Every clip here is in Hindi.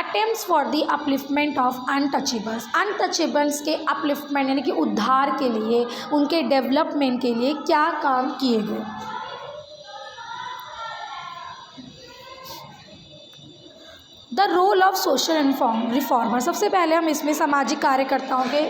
Attempts for the upliftment of untouchables, untouchables के अपलिफ्टमेंट यानी कि उद्धार के लिए, उनके डेवलपमेंट के लिए क्या काम किए गए। The role of social reformer, सबसे पहले हम इसमें सामाजिक कार्यकर्ताओं के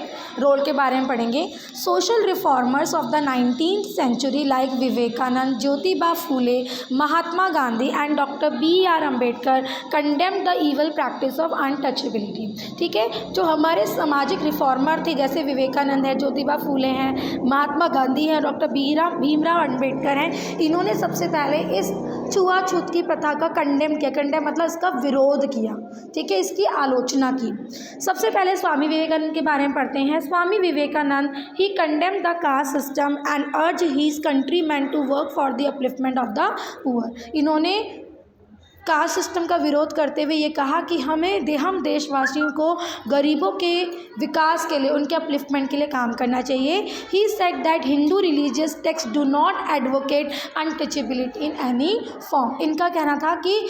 रोल के बारे में पढ़ेंगे। Social reformers of the 19th century like Vivekananda, Jyotiba Phule, Mahatma Gandhi and doctor B.R. Ambedkar condemned the evil practice of untouchability. ठीक है, जो हमारे सामाजिक रिफॉर्मर थे जैसे विवेकानंद है, ज्योतिबा फूले हैं, महात्मा गांधी हैं, डॉक्टर भीमराव अम्बेडकर हैं, इन्होंने सबसे पहले इस छुआछूत की प्रथा का कंडेम किया। कंडेम मतलब इसका विरोध किया, ठीक है, इसकी आलोचना की। सबसे पहले स्वामी विवेकानंद के बारे में पढ़ते हैं। Swami Vivekananda he condemned the caste system and urged his countrymen to work for the upliftment of the poor. इन्होंने कास्ट सिस्टम का विरोध करते हुए ये कहा कि हम देशवासियों को गरीबों के विकास के लिए, उनके अपलिफ्टमेंट के लिए काम करना चाहिए। He said that Hindu religious text do not advocate untouchability in any form. इनका कहना था कि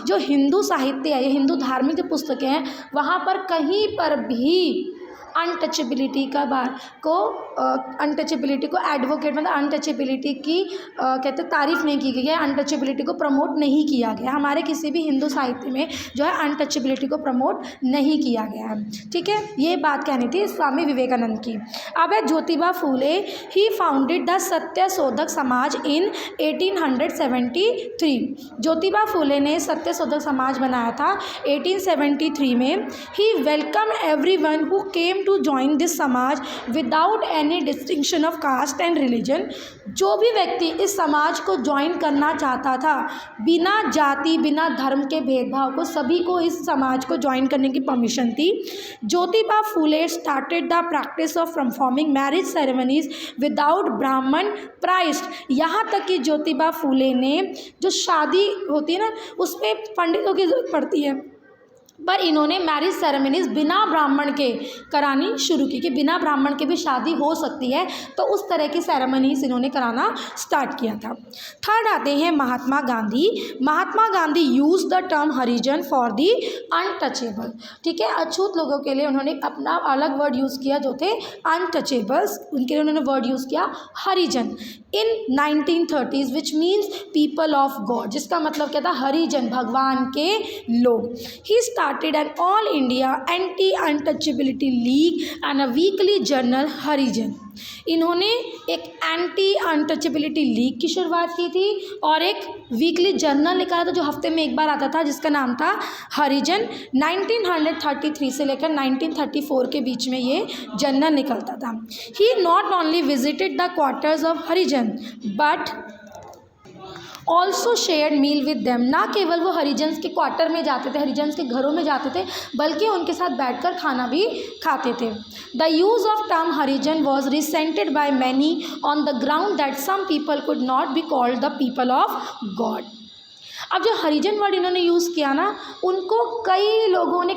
जो हिंदू साहित्य है, ये हिंदू धार्मिक जो पुस्तकें हैं, वहाँ पर कहीं पर भी अनटचेबिलिटी अनटचेबिलिटी को एडवोकेट मतलब अनटचेबिलिटी की कहते हैं तारीफ़ नहीं की गई है, अनटचेबिलिटी को प्रमोट नहीं किया गया। हमारे किसी भी हिंदू साहित्य में जो है अनटचेबिलिटी को प्रमोट नहीं किया गया है। ठीक है, ये बात कहनी थी स्वामी विवेकानंद की। अब है ज्योतिबा फूले, ही फाउंडेड द सत्य शोधक समाज इन 1873। ज्योतिबा फूले ने सत्य शोधक समाज बनाया था 1873 में। He welcomed everyone who came to join this samaj without any distinction of caste and religion. जो भी व्यक्ति इस समाज को ज्वाइन करना चाहता था, बिना जाति बिना धर्म के भेदभाव को, सभी को इस समाज को ज्वाइन करने की परमिशन थी। Jyotiba Phule started the practice of performing marriage ceremonies without Brahmin priest. यहाँ तक कि ज्योतिबा फूले ने जो शादी होती है ना, उसमें पंडितों की जरूरत पड़ती है, पर इन्होंने मैरिज सेरेमनीज बिना ब्राह्मण के करानी शुरू की कि बिना ब्राह्मण के भी शादी हो सकती है, तो उस तरह की सेरेमनीज इन्होंने कराना स्टार्ट किया था। थर्ड आते हैं Mahatma Gandhi. Mahatma Gandhi used the term Harijan for the untouchable. ठीक है, अछूत लोगों के लिए उन्होंने अपना अलग वर्ड यूज़ किया जो थे अनटचेबल्स, उनके लिए उन्होंने वर्ड यूज़ किया हरिजन इन 1930s which means people of God, जिसका मतलब क्या था, हरिजन भगवान के लोग। ही started an all India anti-untouchability league and a weekly journal हरिजन। इन्होंने एक एंटी अनटचेबिलिटी लीग की शुरुआत की थी और एक वीकली जर्नल निकाला था जो हफ्ते में एक बार आता था, जिसका नाम था हरिजन। 1933 से लेकर 1934 के बीच में ये जर्नल निकलता था। He not only visited the quarters of Harijan but also shared meal with them. ना केवल वो हरिजन्स के क्वार्टर में जाते थे, हरिजन्स के घरों में जाते थे, बल्कि उनके साथ बैठकर खाना भी खाते थे। The use of term Harijan was resented by many on the ground that some people could not be called the people of God. अब जो हरिजन वर्ड इन्होंने यूज़ किया ना, उनको कई लोगों ने,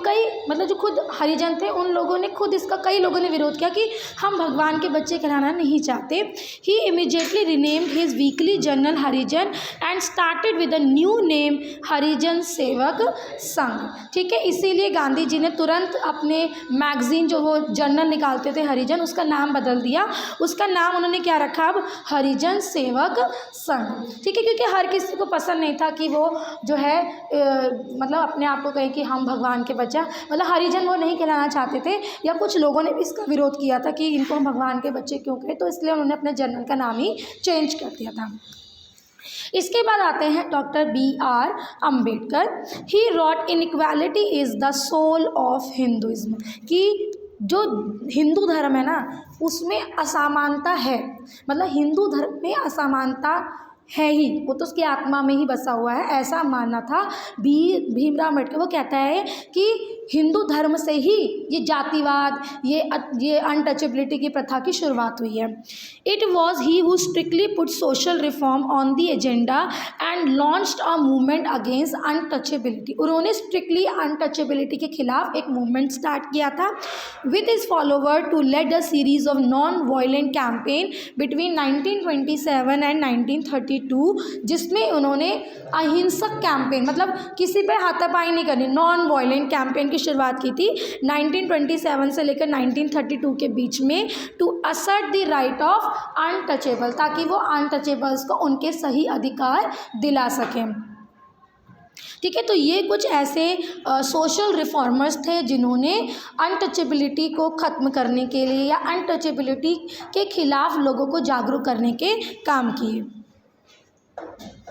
मतलब जो खुद हरिजन थे उन लोगों ने खुद इसका कई लोगों ने विरोध किया कि हम भगवान के बच्चे कहलाना नहीं चाहते। He immediately renamed his weekly journal Harijan and started with a new name Harijan Sevak Sangh. ठीक है, इसीलिए गांधी जी ने तुरंत अपने मैगजीन जो वो जर्नल निकालते थे हरिजन, उसका नाम बदल दिया। उसका नाम उन्होंने क्या रखा अब, हरिजन सेवक संघ। ठीक है, क्योंकि हर किसी को पसंद नहीं था कि वो जो है मतलब अपने आप को कहे कि हम भगवान के बच्चा, मतलब हरिजन वो नहीं कहलाना चाहते थे, या कुछ लोगों ने भी इसका विरोध किया था कि इनको हम भगवान के बच्चे क्यों कहें, तो इसलिए उन्होंने अपने जर्नल का नाम ही चेंज कर दिया था। इसके बाद आते हैं doctor B.R. Ambedkar. He wrote inequality is the soul of Hinduism, कि जो हिंदू धर्म है ना उसमें असमानता है, मतलब हिंदू धर्म में असमानता है ही, वो तो उसकी आत्मा में ही बसा हुआ है, ऐसा मानना था भीमराव अम्बेडकर। वो कहता है कि हिंदू धर्म से ही ये जातिवाद, ये अनटचेबिलिटी की प्रथा की शुरुआत हुई है। It was he who strictly put social reform on the agenda and launched a movement against untouchability. उन्होंने स्ट्रिक्टली अनटचेबिलिटी के खिलाफ एक मूवमेंट स्टार्ट किया था with his follower to led a series of non violent campaign between 1927 and 1932 1922, जिसमें उन्होंने अहिंसक कैंपेन, मतलब किसी पे हाथापाई नहीं करनी, नॉन वायलेंट कैंपेन की शुरुआत की थी 1927 से लेकर 1932 के बीच में, to assert the right of untouchable, ताकि वो अनटचेबल्स को उनके सही अधिकार दिला सकें। ठीक है, तो ये कुछ ऐसे सोशल रिफॉर्मर्स थे जिन्होंने अनटचेबिलिटी को ख़त्म करने के लिए या अनटचेबिलिटी के खिलाफ लोगों को जागरूक करने के काम किए।